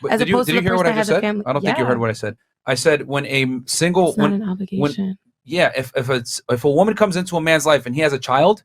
But as opposed did to you the hear what person I that has just a said? family. I don't think you heard what I said. I said when a single It's not an obligation. if a woman comes into a man's life and he has a child,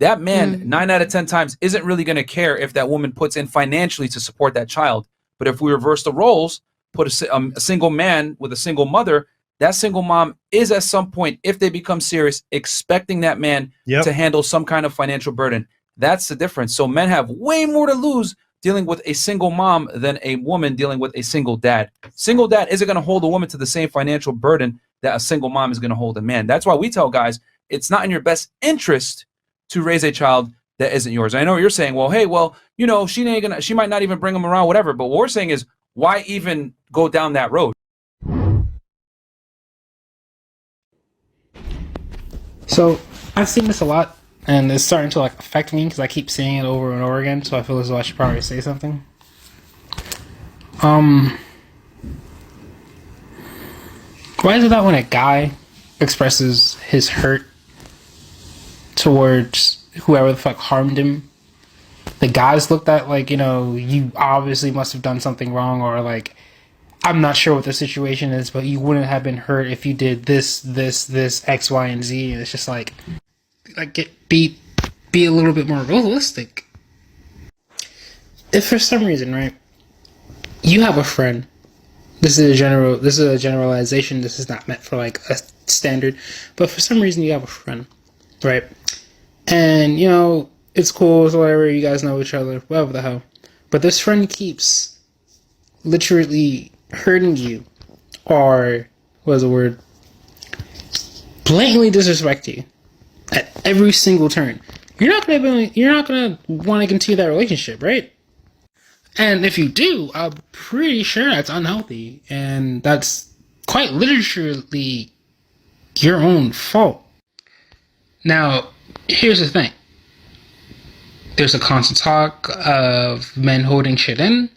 that man 9 out of 10 times isn't really going to care if that woman puts in financially to support that child. But if we reverse the roles, put a single man with a single mother, that single mom is at some point, if they become serious, expecting that man to handle some kind of financial burden. That's the difference. So men have way more to lose dealing with a single mom than a woman dealing with a single dad. Single dad isn't going to hold a woman to the same financial burden that a single mom is going to hold a man. That's why we tell guys it's not in your best interest to raise a child that isn't yours. I know you're saying, well, hey, well, you know, she might not even bring him around, whatever. But what we're saying is, why even go down that road? So I've seen this a lot, and it's starting to like affect me because I keep seeing it over and over again. So I feel as though I should probably say something. Why is it that when a guy expresses his hurt towards whoever the fuck harmed him, the guys looked at like, you know, you obviously must have done something wrong, or like, I'm not sure what the situation is, but you wouldn't have been hurt if you did this, X, Y, and Z. And it's just like be a little bit more realistic. If for some reason, right, you have a friend. This is a generalization. This is not meant for like a standard, but for some reason you have a friend, right? And you know it's cool, it's whatever. You guys know each other, whatever the hell. But this friend keeps literally hurting you, or what is the word? Blatantly disrespect you at every single turn. You're not gonna want to continue that relationship, right? And if you do, I'm pretty sure that's unhealthy, and that's quite literally your own fault. Now, here's the thing. There's a constant talk of men holding shit in,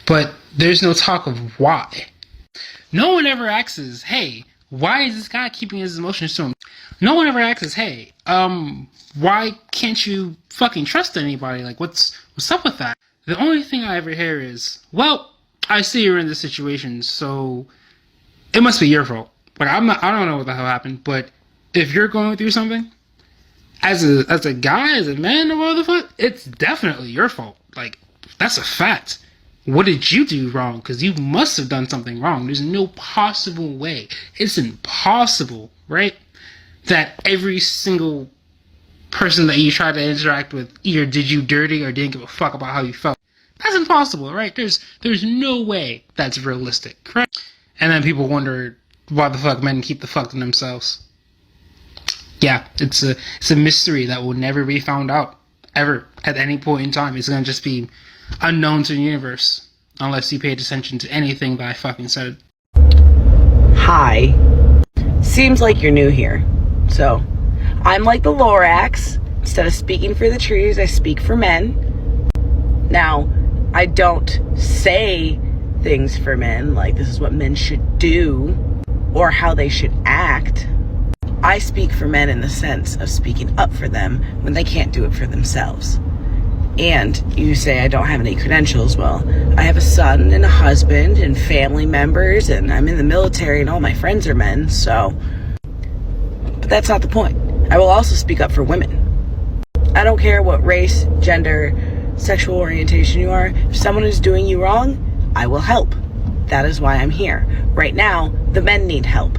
but there's no talk of why. No one ever asks, hey, why is this guy keeping his emotions to him? No one ever asks, hey, why can't you fucking trust anybody? Like, what's up with that? The only thing I ever hear is, well, I see you're in this situation, so it must be your fault. Like, I don't know what the hell happened, but if you're going through something, as a guy, as a man, or whatever the fuck, it's definitely your fault. Like, that's a fact. What did you do wrong? Because you must have done something wrong. There's no possible way. It's impossible, right? That every single person that you try to interact with either did you dirty or didn't give a fuck about how you felt. That's impossible, right? There's no way that's realistic, right? And then people wonder why the fuck men keep the fuck to themselves. Yeah, it's a mystery that will never be found out, ever, at any point in time. It's gonna just be unknown to the universe, unless you paid attention to anything that I fucking said. Hi. Seems like you're new here. So, I'm like the Lorax. Instead of speaking for the trees, I speak for men. Now, I don't say things for men, like this is what men should do, or how they should act. I speak for men in the sense of speaking up for them when they can't do it for themselves. And you say I don't have any credentials. Well, I have a son and a husband and family members, and I'm in the military and all my friends are men, so. But that's not the point. I will also speak up for women. I don't care what race, gender, sexual orientation you are. If someone is doing you wrong, I will help. That is why I'm here. Right now, the men need help.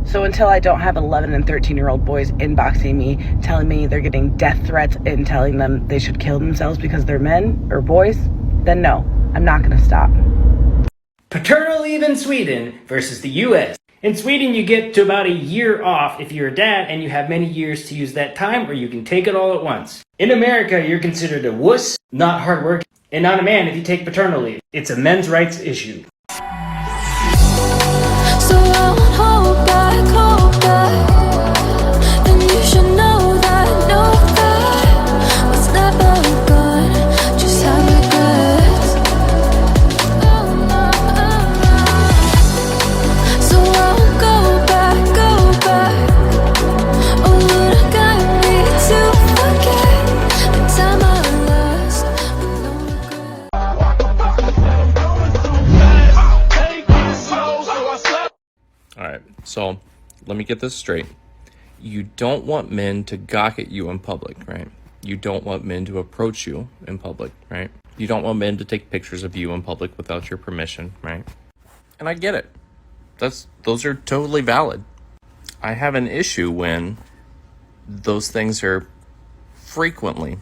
So until I don't have 11 and 13-year-old boys inboxing me, telling me they're getting death threats and telling them they should kill themselves because they're men or boys, then no, I'm not going to stop. Paternal leave in Sweden versus the US. In Sweden, you get to about a year off if you're a dad and you have many years to use that time, or you can take it all at once. In America, you're considered a wuss, not hardworking, and not a man if you take paternal leave. It's a men's rights issue. So I won't hold back, and you should know that what's never good, just have regrets. So I won't go back, oh, would I got me to forget the time I lost with no regret. So let me get this straight. You don't want men to gawk at you in public, right? You don't want men to approach you in public, right? You don't want men to take pictures of you in public without your permission, right? And I get it. Those are totally valid. I have an issue when those things are frequently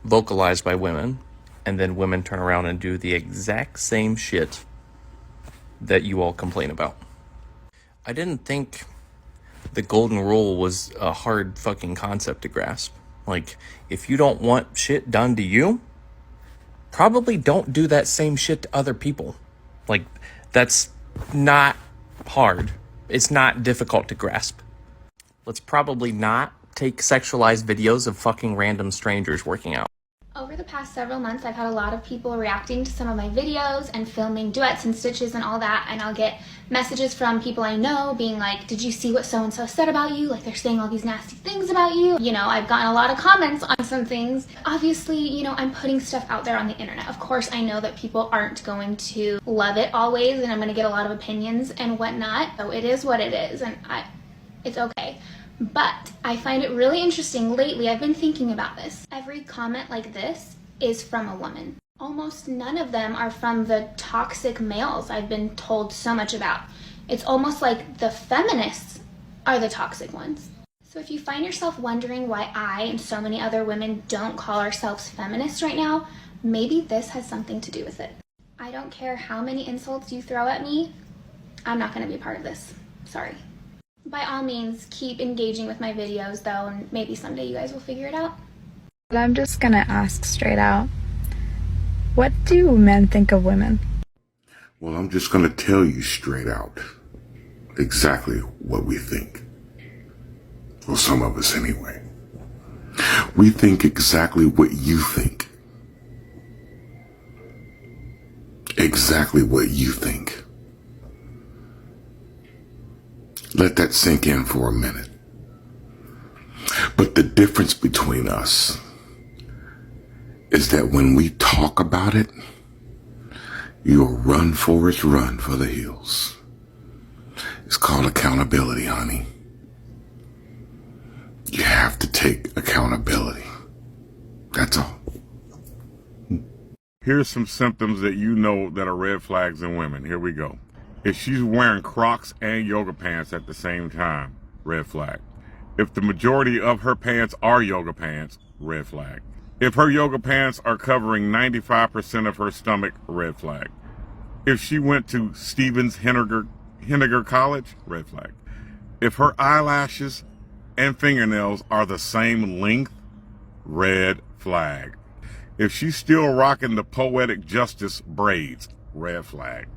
vocalized by women, and then women turn around and do the exact same shit that you all complain about. I didn't think the golden rule was a hard fucking concept to grasp. Like, if you don't want shit done to you, probably don't do that same shit to other people. Like, that's not hard. It's not difficult to grasp. Let's probably not take sexualized videos of fucking random strangers working out. Over the past several months, I've had a lot of people reacting to some of my videos and filming duets and stitches and all that, and I'll get messages from people I know being like, did you see what so-and-so said about you? Like, they're saying all these nasty things about you. You know, I've gotten a lot of comments on some things. Obviously, you know, I'm putting stuff out there on the internet. Of course, I know that people aren't going to love it always, and I'm going to get a lot of opinions and whatnot. So it is what it is, and it's okay. But I find it really interesting lately. I've been thinking about this. Every comment like this is from a woman. Almost none of them are from the toxic males I've been told so much about. It's almost like the feminists are the toxic ones. So if you find yourself wondering why I and so many other women don't call ourselves feminists right now, maybe this has something to do with it. I don't care how many insults you throw at me, I'm not going to be a part of this. Sorry. By all means, keep engaging with my videos though, and maybe someday you guys will figure it out. I'm just gonna ask straight out, what do men think of women? Well, I'm just gonna tell you straight out exactly what we think. Well, some of us anyway. We think exactly what you think. Exactly what you think. Let that sink in for a minute. But the difference between us is that when we talk about it, you'll run, Forrest, run for the hills. It's called accountability, honey. You have to take accountability. That's all. Here's some symptoms that you know that are red flags in women. Here we go. If she's wearing Crocs and yoga pants at the same time, red flag. If the majority of her pants are yoga pants, red flag. If her yoga pants are covering 95% of her stomach, red flag. If she went to Stevens Henniger College, red flag. If her eyelashes and fingernails are the same length, red flag. If she's still rocking the Poetic Justice braids, red flag.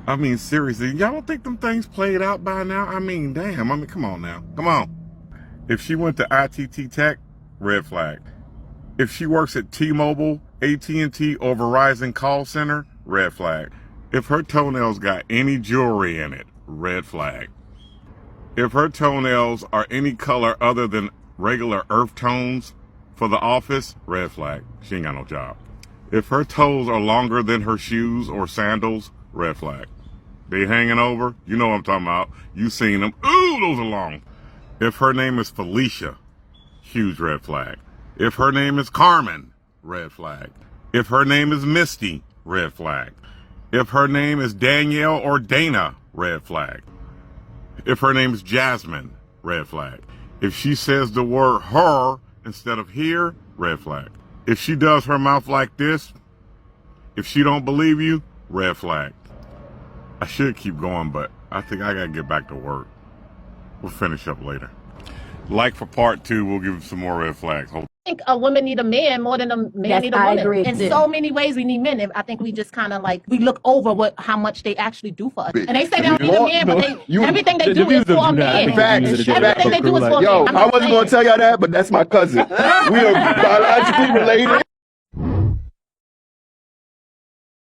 I mean, seriously, y'all don't think them things played out by now? I mean, damn, come on now. Come on. If she went to ITT Tech, red flag. If she works at T-Mobile, AT&T, or Verizon call center, red flag. If her toenails got any jewelry in it, red flag. If her toenails are any color other than regular earth tones for the office, red flag. She ain't got no job. If her toes are longer than her shoes or sandals, red flag. They hanging over? You know what I'm talking about. You seen them. Ooh, those are long. If her name is Felicia, huge red flag. If her name is Carmen, red flag. If her name is Misty, red flag. If her name is Danielle or Dana, red flag. If her name is Jasmine, red flag. If she says the word her instead of here, red flag. If she does her mouth like this, if she don't believe you, red flag. I should keep going, but I think I gotta get back to work. We'll finish up later. Like for part 2, we'll give some more red flags. Hold. I think a woman need a man more than a man need a woman. Agree. In so many ways, we need men. And I think we just kind of like, we look over how much they actually do for us. And they say they don't need a man, but everything they do is for a man. Everything they do is for a man. Yo, I wasn't going to tell y'all that, but that's my cousin. We are biologically related.